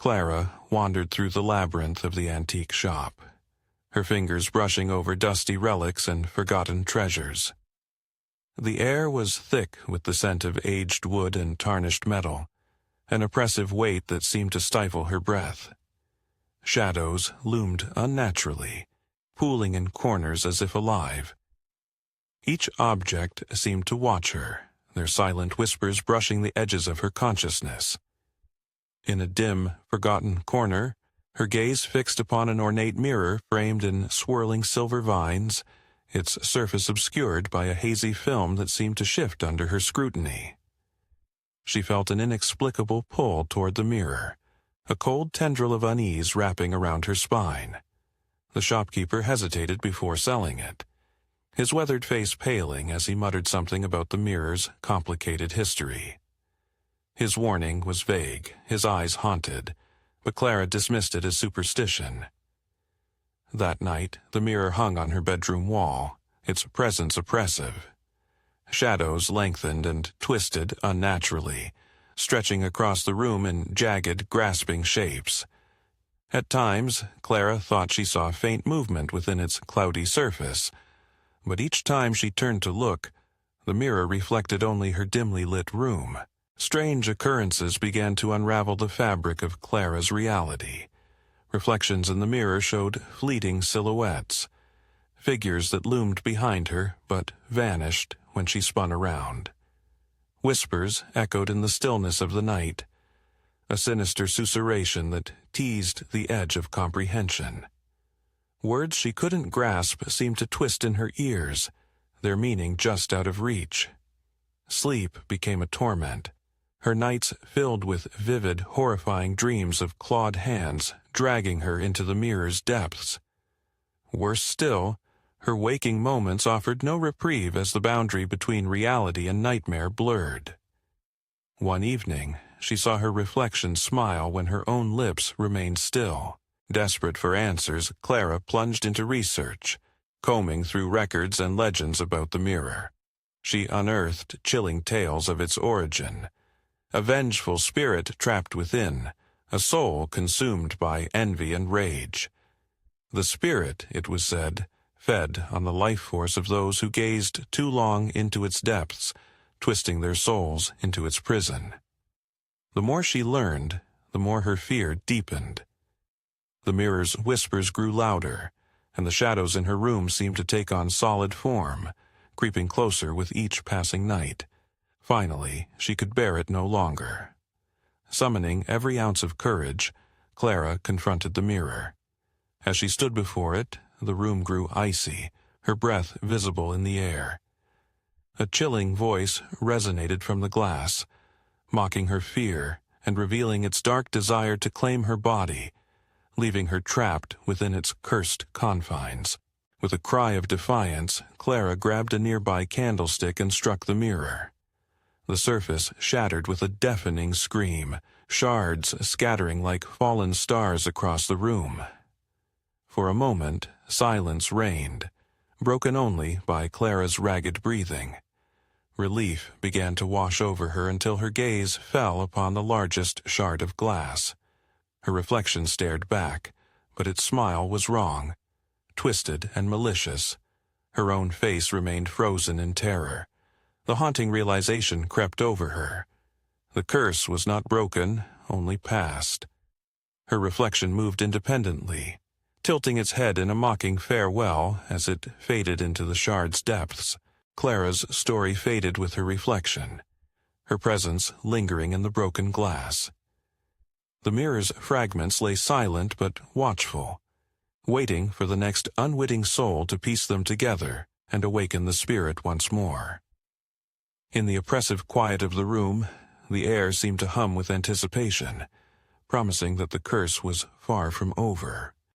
Clara wandered through the labyrinth of the antique shop, her fingers brushing over dusty relics and forgotten treasures. The air was thick with the scent of aged wood and tarnished metal, an oppressive weight that seemed to stifle her breath. Shadows loomed unnaturally, pooling in corners as if alive. Each object seemed to watch her, their silent whispers brushing the edges of her consciousness. In a dim, forgotten corner, her gaze fixed upon an ornate mirror framed in swirling silver vines, its surface obscured by a hazy film that seemed to shift under her scrutiny. She felt an inexplicable pull toward the mirror, a cold tendril of unease wrapping around her spine. The shopkeeper hesitated before selling it, his weathered face paling as he muttered something about the mirror's complicated history. His warning was vague, his eyes haunted, but Clara dismissed it as superstition. That night, the mirror hung on her bedroom wall, its presence oppressive. Shadows lengthened and twisted unnaturally, stretching across the room in jagged, grasping shapes. At times, Clara thought she saw faint movement within its cloudy surface, but each time she turned to look, the mirror reflected only her dimly lit room. Strange occurrences began to unravel the fabric of Clara's reality. Reflections in the mirror showed fleeting silhouettes, figures that loomed behind her but vanished when she spun around. Whispers echoed in the stillness of the night, a sinister susurration that teased the edge of comprehension. Words she couldn't grasp seemed to twist in her ears, their meaning just out of reach. Sleep became a torment, her nights filled with vivid, horrifying dreams of clawed hands dragging her into the mirror's depths. Worse still, her waking moments offered no reprieve as the boundary between reality and nightmare blurred. One evening, she saw her reflection smile when her own lips remained still. Desperate for answers, Clara plunged into research, combing through records and legends about the mirror. She unearthed chilling tales of its origin, a vengeful spirit trapped within, a soul consumed by envy and rage. The spirit, it was said, fed on the life force of those who gazed too long into its depths, twisting their souls into its prison. The more she learned, the more her fear deepened. The mirror's whispers grew louder, and the shadows in her room seemed to take on solid form, creeping closer with each passing night. Finally, she could bear it no longer. Summoning every ounce of courage, Clara confronted the mirror. As she stood before it, the room grew icy, her breath visible in the air. A chilling voice resonated from the glass, mocking her fear and revealing its dark desire to claim her body, leaving her trapped within its cursed confines. With a cry of defiance, Clara grabbed a nearby candlestick and struck the mirror. The surface shattered with a deafening scream, shards scattering like fallen stars across the room. For a moment, silence reigned, broken only by Clara's ragged breathing. Relief began to wash over her until her gaze fell upon the largest shard of glass. Her reflection stared back, but its smile was wrong, twisted and malicious. Her own face remained frozen in terror. The haunting realization crept over her. The curse was not broken, only past. Her reflection moved independently, tilting its head in a mocking farewell as it faded into the shard's depths. Clara's story faded with her reflection, her presence lingering in the broken glass. The mirror's fragments lay silent but watchful, waiting for the next unwitting soul to piece them together and awaken the spirit once more. In the oppressive quiet of the room, the air seemed to hum with anticipation, promising that the curse was far from over.